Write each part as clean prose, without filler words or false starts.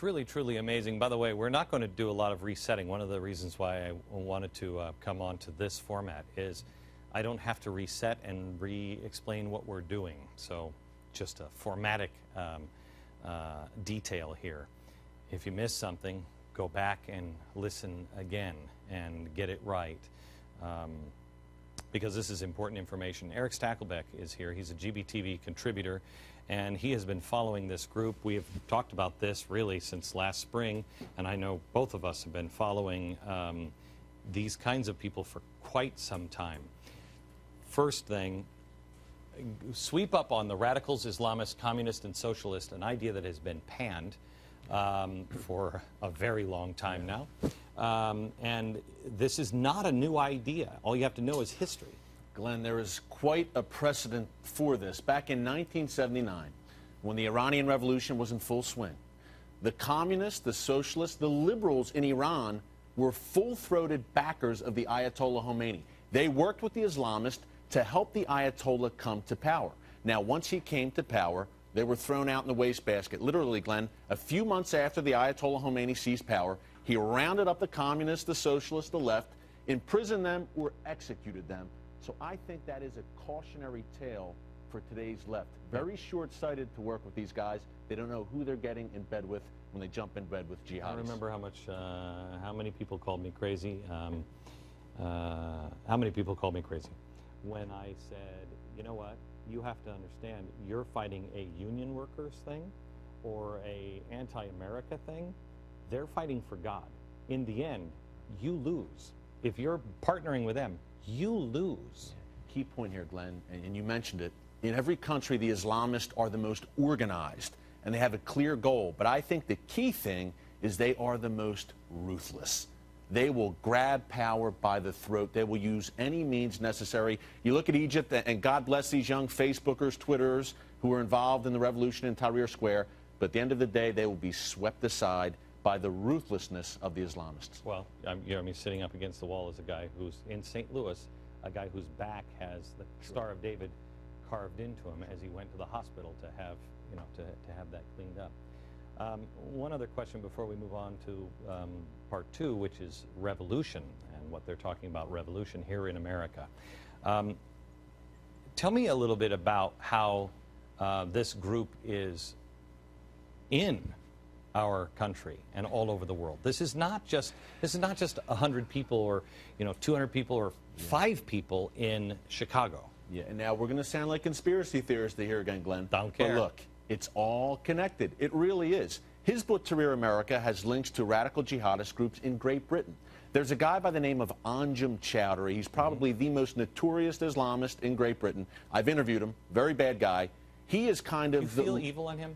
It's really, truly amazing. By the way, we're not going to do a lot of resetting. One of the reasons why I wanted to come on to this format is I don't have to reset and re-explain what we're doing. So just a formatic detail here. If you miss something, go back and listen again and get it right. Because this is important information. Eric Stakelbeck is here. He's a GBTV contributor, and he has been following this group. We have talked about this really since last spring, and I know both of us have been following these kinds of people for quite some time. First thing, sweep up on the radicals, Islamists, communists, and socialists, an idea that has been panned for a very long time now. And this is not a new idea. All you have to know is history. Glenn, there is quite a precedent for this. Back in 1979, when the Iranian Revolution was in full swing, the communists, the socialists, the liberals in Iran were full-throated backers of the Ayatollah Khomeini. They worked with the Islamists to help the Ayatollah come to power. Now, once he came to power, they were thrown out in the wastebasket. Literally, Glenn, a few months after the Ayatollah Khomeini seized power, he rounded up the communists, the socialists, the left, imprisoned them, or executed them. So I think that is a cautionary tale for today's left. Very short-sighted to work with these guys. They don't know who they're getting in bed with when they jump in bed with jihadis. I remember how many people called me crazy. How many people called me crazy when I said, you know what? You have to understand, you're fighting a union workers thing or a anti-America thing. They're fighting for God. In the end, you lose. If you're partnering with them, you lose. Key point here, Glenn, and you mentioned it. In every country, the Islamists are the most organized, and they have a clear goal. But I think the key thing is they are the most ruthless. They will grab power by the throat. They will use any means necessary. You look at Egypt, and God bless these young Facebookers, Twitterers, who were involved in the revolution in Tahrir Square. But at the end of the day, they will be swept aside by the ruthlessness of the Islamists. Well, I'm sitting up against the wall is a guy who's in St. Louis, a guy whose back has the Star of David carved into him as he went to the hospital to have, to have that cleaned up. One other question before we move on to part two, which is revolution and what they're talking about revolution here in America. Tell me a little bit about how this group is in our country and all over the world. This is not just 100 people or 200 people or 5 people in Chicago. Yeah, and now we're going to sound like conspiracy theorists here again, Glenn. Don't care. But look, it's all connected. It really is. Hizb ut-Tahrir America has links to radical jihadist groups in Great Britain. There's a guy by the name of Anjem Choudary. He's probably the most notorious Islamist in Great Britain. I've interviewed him. Very bad guy. He is kind of... You feel evil on him?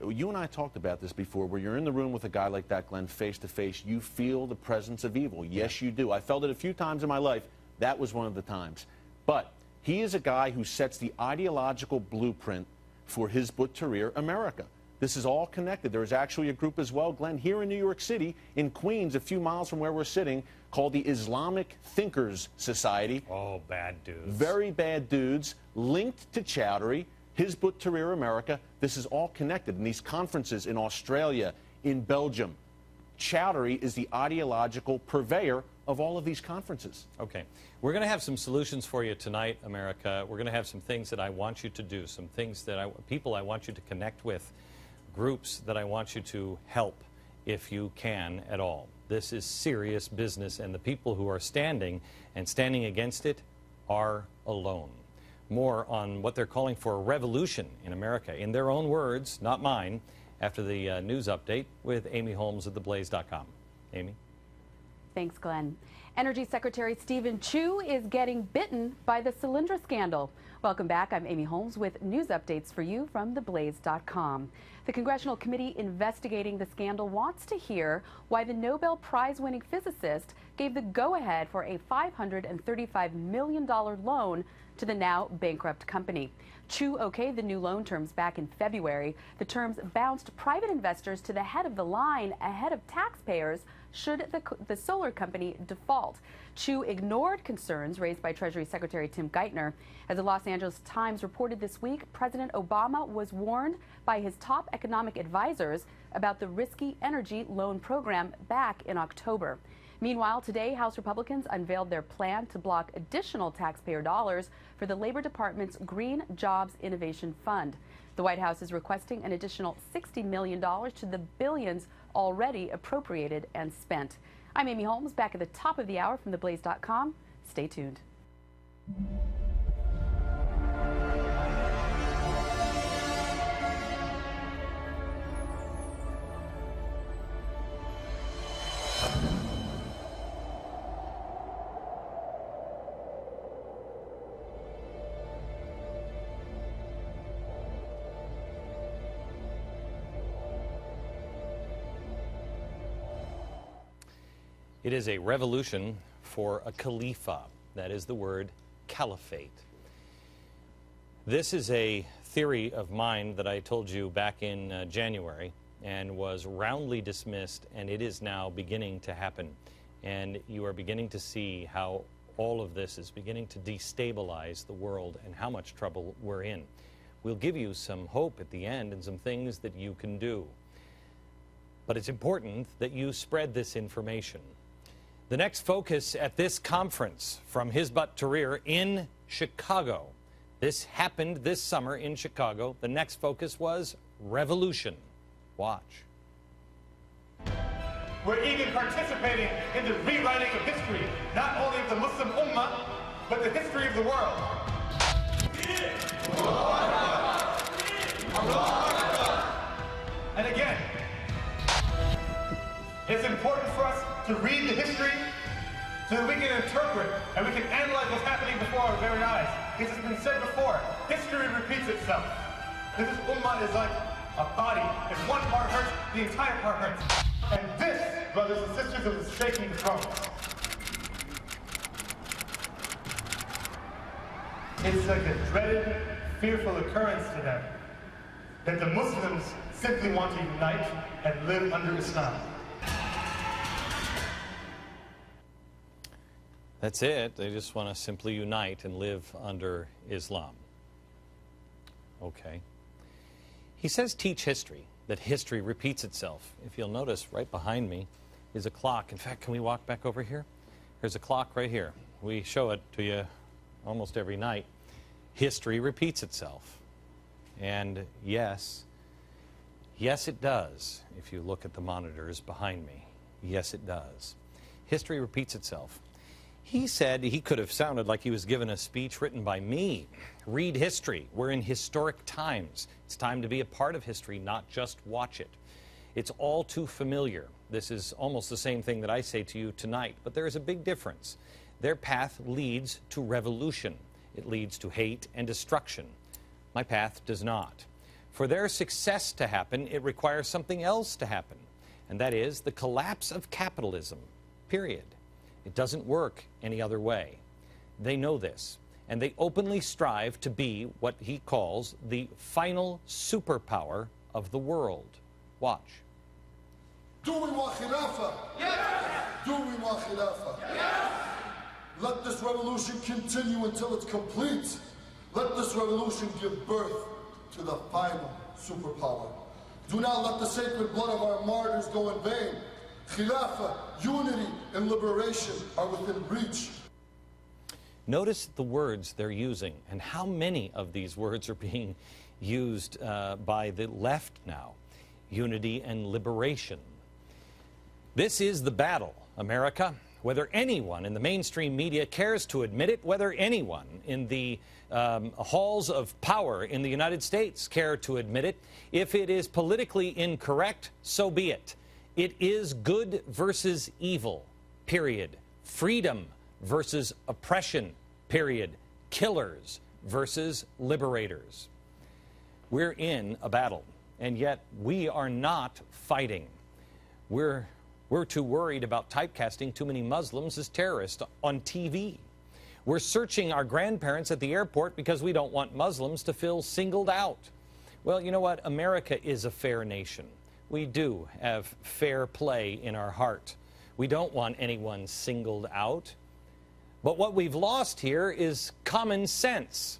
You and I talked about this before, where you're in the room with a guy like that, Glenn, face to face, you feel the presence of evil. Yes, you do. I felt it a few times in my life. That was one of the times. But he is a guy who sets the ideological blueprint for Hizb ut-Tahrir America. This is all connected. There is actually a group as well, Glenn, here in New York City, in Queens, a few miles from where we're sitting, called the Islamic Thinkers Society. Oh, bad dudes. Very bad dudes, linked to Choudary, Hizb ut-Tahrir America. This is all connected. In these conferences in Australia, in Belgium, Choudary is the ideological purveyor of all of these conferences. Okay. We're going to have some solutions for you tonight, America. We're going to have some things that I want you to do, some things that people I want you to connect with, groups that I want you to help if you can at all. This is serious business, and the people who are standing against it are alone. More on what they're calling for a revolution in America, in their own words, not mine, after the news update with Amy Holmes of theblaze.com. Amy? Thanks, Glenn. Energy Secretary Stephen Chu is getting bitten by the Solyndra scandal. Welcome back. I'm Amy Holmes with news updates for you from theblaze.com. The Congressional Committee investigating the scandal wants to hear why the Nobel Prize-winning physicist gave the go-ahead for a $535 million loan to the now bankrupt company. Chu okayed the new loan terms back in February. The terms bounced private investors to the head of the line ahead of taxpayers should the solar company default. Chu ignored concerns raised by Treasury Secretary Tim Geithner. As the Los Angeles Times reported this week, President Obama was warned by his top economic advisors about the risky energy loan program back in October. Meanwhile, today, House Republicans unveiled their plan to block additional taxpayer dollars for the Labor Department's Green Jobs Innovation Fund. The White House is requesting an additional $60 million to the billions already appropriated and spent. I'm Amy Holmes, back at the top of the hour from theblaze.com. Stay tuned. It is a revolution for a Khalifa. That is the word Caliphate. This is a theory of mine that I told you back in January and was roundly dismissed, and it is now beginning to happen. And you are beginning to see how all of this is beginning to destabilize the world and how much trouble we're in. We'll give you some hope at the end and some things that you can do. But it's important that you spread this information. The next focus at this conference, From His Butt to Rear in Chicago. This happened this summer in Chicago. The next focus was revolution. Watch. We're even participating in the rewriting of history, not only of the Muslim Ummah, but the history of the world. And again, it's important for us to read the history so that we can interpret and we can analyze what's happening before our very eyes. It has been said before, history repeats itself. This ummah is like a body. If one part hurts, the entire part hurts. And this, brothers and sisters, is shaking the throne. It's like a dreaded, fearful occurrence to them that the Muslims simply want to unite and live under Islam. That's it. They just want to simply unite and live under Islam. Okay. He says teach history, that history repeats itself. If you'll notice, right behind me is a clock. In fact, can we walk back over here? There's a clock right here. We show it to you almost every night. History repeats itself. And yes, it does. If you look at the monitors behind me, yes, it does. History repeats itself. He said he could have sounded like he was giving a speech written by me. Read history. We're in historic times. It's time to be a part of history, not just watch it. It's all too familiar. This is almost the same thing that I say to you tonight, but there is a big difference. Their path leads to revolution. It leads to hate and destruction. My path does not. For their success to happen, it requires something else to happen, and that is the collapse of capitalism, period. It doesn't work any other way. They know this, and they openly strive to be what he calls the final superpower of the world. Watch. Do we want Khilafah? Yes! Do we want Khilafah? Yes! Let this revolution continue until it's complete. Let this revolution give birth to the final superpower. Do not let the sacred blood of our martyrs go in vain. Khilafah, unity, and liberation are within reach. Notice the words they're using and how many of these words are being used by the left now. Unity and liberation. This is the battle, America. Whether anyone in the mainstream media cares to admit it, whether anyone in the halls of power in the United States care to admit it, if it is politically incorrect, so be it. It is good versus evil, period. Freedom versus oppression, period. Killers versus liberators. We're in a battle, and yet we are not fighting. We're too worried about typecasting too many Muslims as terrorists on TV. We're searching our grandparents at the airport because we don't want Muslims to feel singled out. Well, you know what? America is a fair nation. We do have fair play in our heart. We don't want anyone singled out. But what we've lost here is common sense.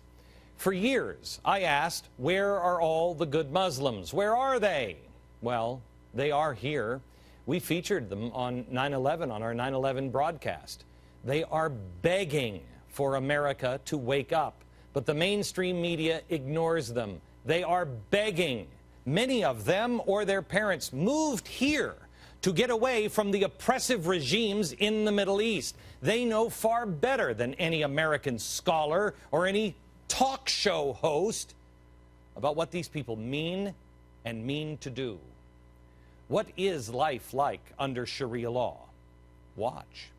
For years, I asked, where are all the good Muslims? Where are they? Well, they are here. We featured them on 9/11, on our 9/11 broadcast. They are begging for America to wake up, but the mainstream media ignores them. They are begging. Many of them or their parents moved here to get away from the oppressive regimes in the Middle East. They know far better than any American scholar or any talk show host about what these people mean and mean to do. What is life like under Sharia law? Watch.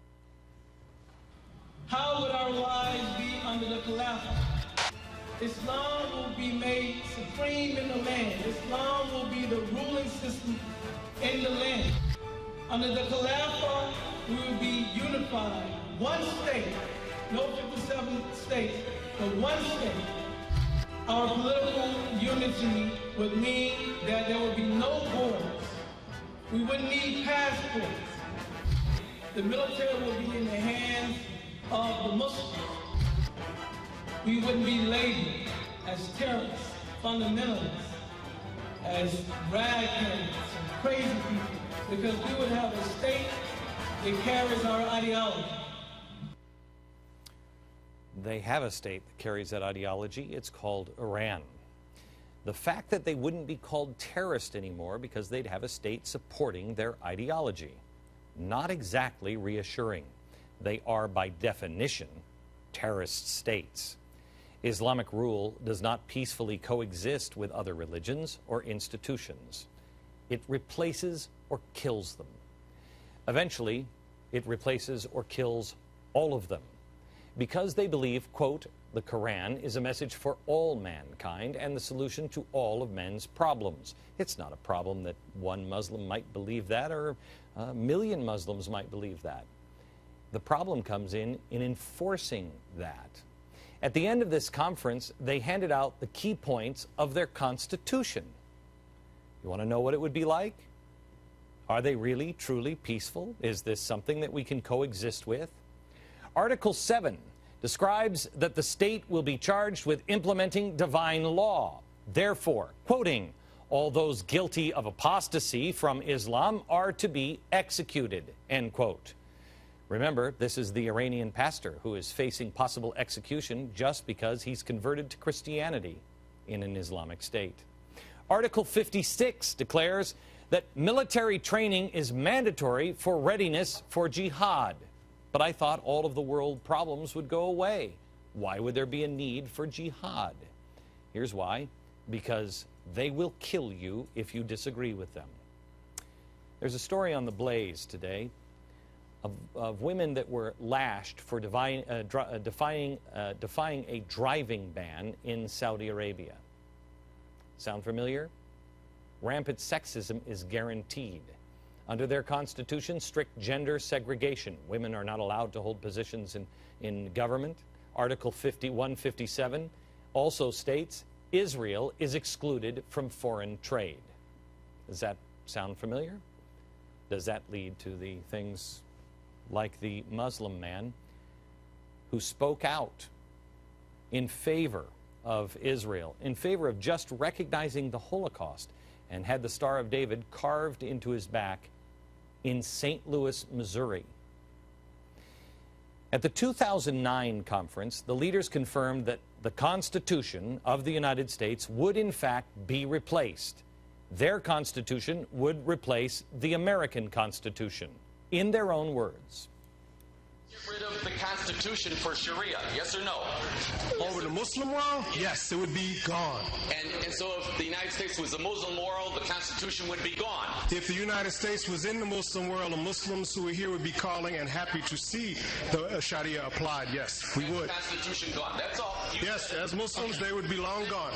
How would our lives be under the Caliphate? Islam will be made supreme in the land. Islam will be the ruling system in the land. Under the Caliphate, we will be unified. One state, no 57 states, but one state. Our political unity would mean that there would be no borders. We wouldn't need passports. The military would be in the hands of the Muslims. We wouldn't be labeled as terrorists, fundamentalists, as radicals and crazy people, because we would have a state that carries our ideology. They have a state that carries that ideology. It's called Iran. The fact that they wouldn't be called terrorist anymore because they'd have a state supporting their ideology. Not exactly reassuring. They are, by definition, terrorist states. Islamic rule does not peacefully coexist with other religions or institutions. It replaces or kills them. Eventually, it replaces or kills all of them because they believe, quote, the Quran is a message for all mankind and the solution to all of men's problems. It's not a problem that one Muslim might believe that or a million Muslims might believe that. The problem comes in enforcing that. At the end of this conference, they handed out the key points of their Constitution. You want to know what it would be like? Are they really, truly peaceful? Is this something that we can coexist with? Article 7 describes that the state will be charged with implementing divine law. Therefore, quoting, all those guilty of apostasy from Islam are to be executed, end quote. Remember, this is the Iranian pastor who is facing possible execution just because he's converted to Christianity in an Islamic state. Article 56 declares that military training is mandatory for readiness for jihad. But I thought all of the world problems would go away. Why would there be a need for jihad? Here's why. Because they will kill you if you disagree with them. There's a story on the Blaze today of women that were lashed for defying a driving ban in Saudi Arabia. Sound familiar? Rampant sexism is guaranteed. Under their constitution, strict gender segregation. Women are not allowed to hold positions in government. Article 157 also states Israel is excluded from foreign trade. Does that sound familiar? Does that lead to the things like the Muslim man who spoke out in favor of Israel, in favor of just recognizing the Holocaust, and had the Star of David carved into his back in St. Louis, Missouri? At the 2009 conference, the leaders confirmed that the Constitution of the United States would in fact be replaced. Their Constitution would replace the American Constitution, in their own words. Get rid of the Constitution for Sharia, yes or no? Over the Muslim world? Yes, it would be gone. And so if the United States was a Muslim world, the Constitution would be gone. If the United States was in the Muslim world, the Muslims who are here would be calling and happy to see the Sharia applied. Yes, we would. The Constitution gone, that's all. Yes, as Muslims, they would be long gone.